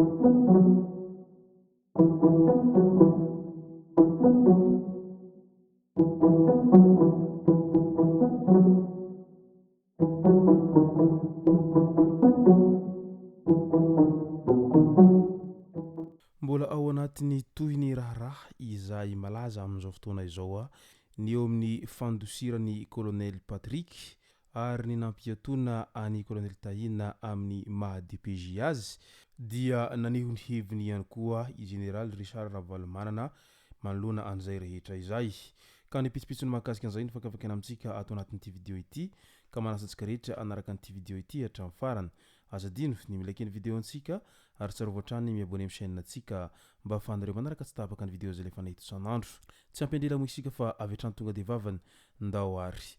Mbola ao anatin'ny tohiny raharaha izay malaza amin'izao fotoana izao ny eo amin'ny fandosiran'ny colonel Patrick ary ny nampiatoana any colonel Tahina amin'ny maha DPJ azy dia naneho ny heviny ihany koa i général Richard Ravalomanana manoloana an'izay rehetra izay. Ka ny pitsopitsony mahakasika an'izay ny fakafakana amintsika ato anatin'ity vidéo ity ka manasa antsika rehetra anaraka an'ity vidéo ity hatramin'ny farany. Azadino ny milaiky ny vidéo antsika ary tsara voatrany miabone amin'ny chaîne antsika mba ahafahanareo manaraka tsy tapaka ny vidéo zay lefa nahita isan'andro. Tsy ampendrela moa isika fa avy hatrany tonga de vavany ndao ary.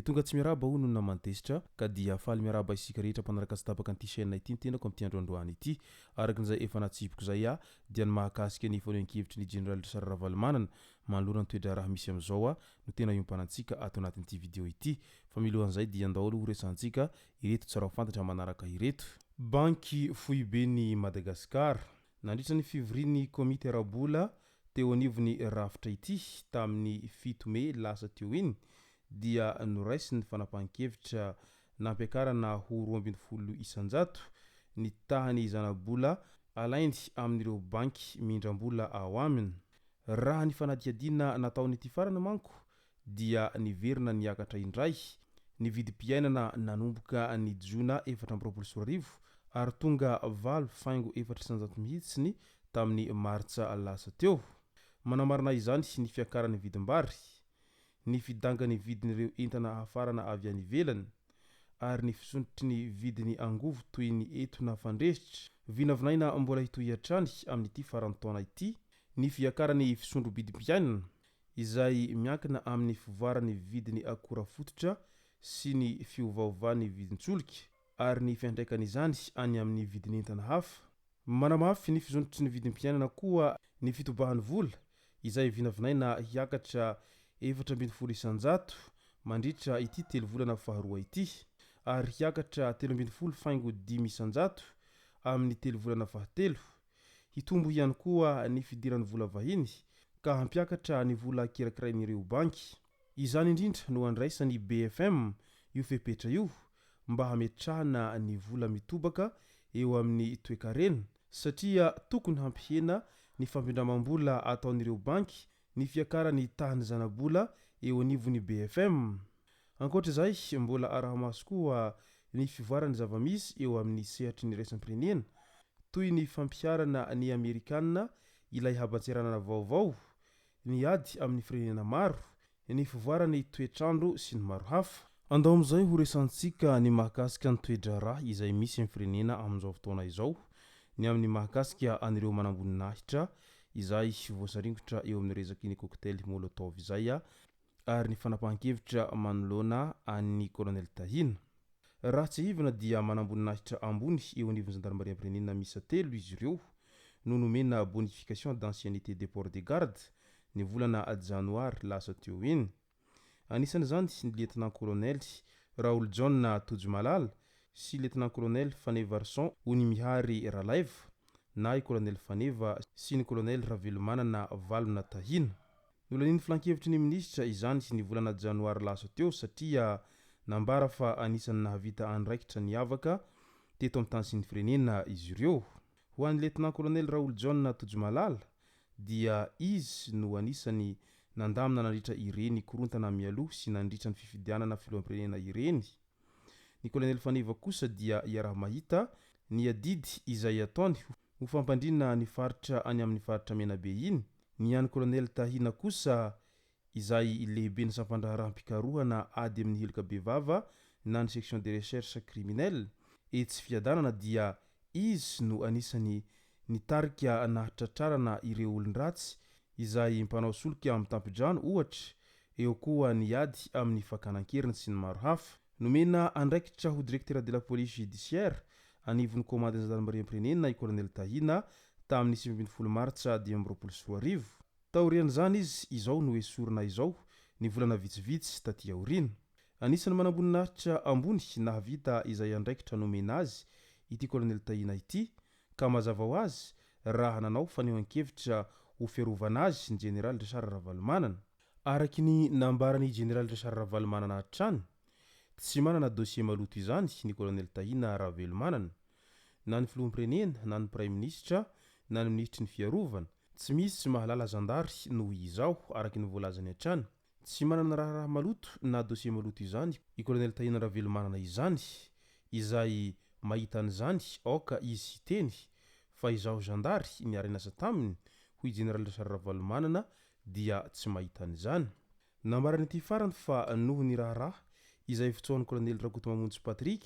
Ny tonga tsy miaraba hono na mantesitra ka dia faly miaraba isika rehetra mpanaraka sy tapaka an'ity chaîne ity nitendako amin'ity androandroany ity arakan'izay efa natsipiko zay dia ny mahakasika ny fanehoan-kevitry ny général Richard Ravalomanana manoloana ny toetra raha misy amin'izao no tena iompanantsika ato anatin'ity vidéo ity. Fa milohan'izay dia andao aloha horesantsika ireto tsara ho fantatra manaraka ireto. Banky foibeny Madagasikara nandritra ny fivorian'ny komite ara-bola teo anivon'ny rafitra ity tamin'ny 7 Mey lasa teo iny dia noraisy ny fanapahan-kevitra nampiakarana ho 12 isanjato ny tahany zana-bola alainy amin'ireo banky mindram-bola ao aminy. Raha ny fanadihadiana nataon'ity farana manko dia niverina niakatra indray ny vidim-piainana nanomboka ny Jona 2024 ary tonga 8.400 mihitsiny tamin'ny Martsa lasa teo. Manamarina izany ny fiakaran'ny vidim-bary, ny fidangany vidin'ireo entana hafarana avy any ivelany ary ny fisontry ny vidiny angovo toy ny entona fandresitra. Vinavinaina mbola hitohy hatrany amin'ity faran'ny taona ity ny fiakarany fisondro bidim-piainana izay miankina amin'ny fivoarany vidiny akora fototra sy ny fiovaovan'ny vidin-tsoliky ary ny fiantraikany izany any amin'ny vidiny entana hafa. Manamafy ny fisontry ny vidim-piainana koa ny fitobahan'ny vola izay vinavinaina hiakatra 4.20 isanjato mandritra ity 3 volana faharoa ity ary hiakatra 13.5 isanjato amin'ny 3 volana fahatelo. Hitombo ihany koa ny fidiran'ny vola vahiny ka hampiakatra ny vola kirakirain'ireo banky. Izany indrindra no andraisan'ny BFM io fepetra io mba hametrahana ny vola mitobaka eo amin'ny toe-karena satria tokony hampihena ny fampindramam-bola ataon'ireo banky ny fiakarany tahany zana-bola eo anivon'ny BFM. Ankoatr'izay mbola arahamaso koa ny fivoarany zavamisy eo amin'ny sehatry ny raisam-pirenena toy ny fampiharana ny Amerikanina ilay habatserana vaovao, ny ady amin'ny firenena maro, ny fivoarany toetrandro sy ny maro hafa. Andao amin'izay ho resantsika ny mahakasika ny toe-draharaha izay misy amin'ny firenena amin'izao fotoana izao, ny amin'ny mahakasika an'ireo manamboninahitra izay voasaringotra eo amin'ny resaky ny cocktail Molotov izay ary ny fanapahan-kevitra manoloana an'ny colonel Tahina. Raha tsy hivana dia manamboninahitra ambony eo anivon'ny gendarmerie am-pirenena misa 3 izy ireo no nomena bonification d'ancienneté des ports de garde ny volana janoary lasa teo iny. Anisan'izany ny lieutenant-colonel Raoul John Tudjmalala sy lieutenant-colonel Faneva Arson Onimihary Ralaiva na i colonel Faneva sy ny colonel Ravalomanana Valona Tahina. Nolanin'ny filan-kevitry ny ministra izany ny volana janoary lasa teo satria nambara fa anisan'ny nahavita andraikitra niavaka teto amin'ny tany sy ny firenena izy ireo. Ho an'ny lieutenant-colonel Raoul John Tudjmalala dia izy no anisany nandamina nandritra ireny korontana mialoha sy nandritra ny fifidianana filoham-pirenena ireny. Ny colonel Faneva kosa dia iaraha mahita ny adidy izay ataony ho fampandrina ny faritra any amin'ny faritra Menabe iny. Ny an'ny colonel Tahina kosa izay lehibe ny sampandraharaha-pikarohana ady amin'ny heloka bevava na ny section de recherche criminelle tsy fiadanana dia izy no anisany nitarika nahatratrarana ireo olon-dratsy izay mpanao solika amin'ny tampidrano ohatra, eo koa ny ady amin'ny fakanan-keriny sy ny maro hafa. Nomena andraikitra ho directeur de la police judiciaire anivon'ny commande gendarmerie am-pirenena i colonel Tahina tamin'ny 20 maritsa 2024 taorian'izany izy izao no esorina izao ny volana vitsivitsy taty aorina anisany manamboninahitra ambony nahavita izay andraikitra nomena azy ity colonel Tahina ity ka mazava ho azy raha nanao faneho an-kevitra ho fiarovana azy ny général Richard Ravalomanana araky ny nambarany général Richard Ravalomanana hatrany tsy manana dossier maloto izany ny colonel Tahina Ravalomanana na ny filoham-pirenena na ny prime ministre na ny ministry ny fiarovana tsy misy mahalala zandary noho izao araky ny voalazany hatrany tsy manana raha maloto na dossier maloto izany i colonel Tahina Ravalomanana izany izay mahita an'izany aoka izy teny fa izao zandary niary nasa taminy hoy général Richard Ravalomanana dia tsy mahita an'izany nambarany ity farany fa noho ny raharaha izay fitsoan'ny colonel Rakoto Mamonjy Patrick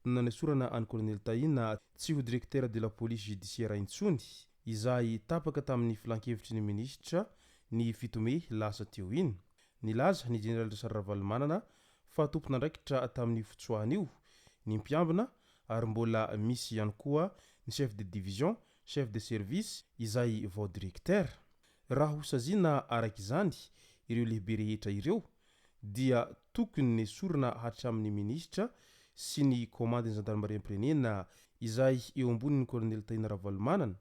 no nanesorana any colonel Tahina tsy ho directeur de la police judiciaire intsony izay tapaka tamin'ny filan-kevitry ny ministra ny 7 Mey lasa teo iny nilaza ny général Richard Ravalomanana fa tompon'andraikitra tamin'ny fitsoahana io ny mpiambina ary mbola misy ihany koa ny chef de division chef de service izay vao directeur raha hosaziana araky izany ireo lehibe rehetra ireo dia tokony nesorina hatramin'ny ministra sy ny commande ny gendarmerie am-pirenena izay eo ambonin'ny colonel Tahina Ravalomanana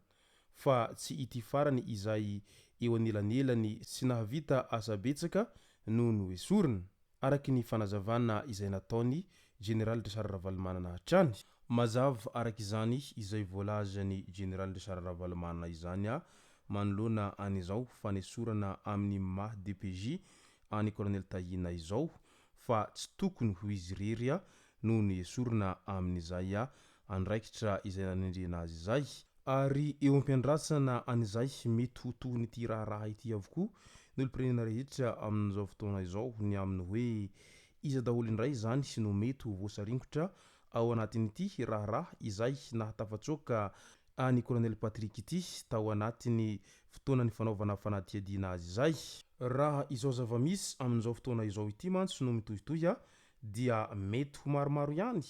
fa tsy ity farany izay eo anelanelany sy nahavita asa betsaka no no esorina araky ny fanazavana izay nataony général Richard Ravalomanana hatrany mazava araky izany izay voalazany général Richard Ravalomanana izany manoloana an'izao fanesorana amin'ny maha DPJ any colonel Tahina izao fa tsy tokony ho izy rery no ny esorina amin'izay andraikitra izay nanendrena azy izay ary eo am-piandrasana an'izay mety ho tohony ity raharaha ity avokoa ny olom-pirenena rehetra amin'izao fotoana izao ny amin'ny hoe iza daholo indray zany sy no mety ho voasaringotra ao anatin'ity raharaha izay nahatafatsoaka any colonel Patrick ity tao anatin'ny fotoana ny fanaovana fanadihadiana azy izay raha izao zava-misy amin'izao fotoana izao ity mantsy no mitohitohy dia mety ho maromaro ihany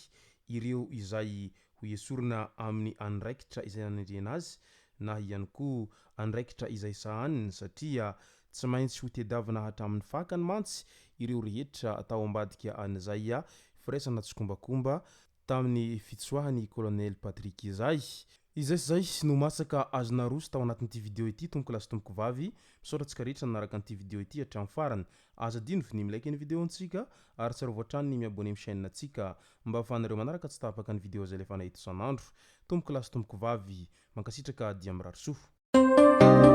ireo izay ho esorina amin'ny andraikitra izay nanendrena azy na ihany koa andraikitra izay sahaniny satria tsy maintsy ho tediavina hatramin'ny fakany mantsy ireo rehetra atao ambadika an'izay firaisana tsy kombakomba tamin'ny fitsoahany colonel Patrick izay izay no masaka azona roso tao anatin'ity video ity tomboko lasy tomboko vavy misaotratsika rehetra nanaraka an'ity video ity hatramin'ny farany aza dino ny milaiky ny video antsika ary tsara voatrany ny miabone amin'ny chaîne antsika mba ahafahanareo manaraka tsy tapaka ny video zay lefa nahito isan'andro tomboko lasy tomboko vavy mankasitraka dia mirary soa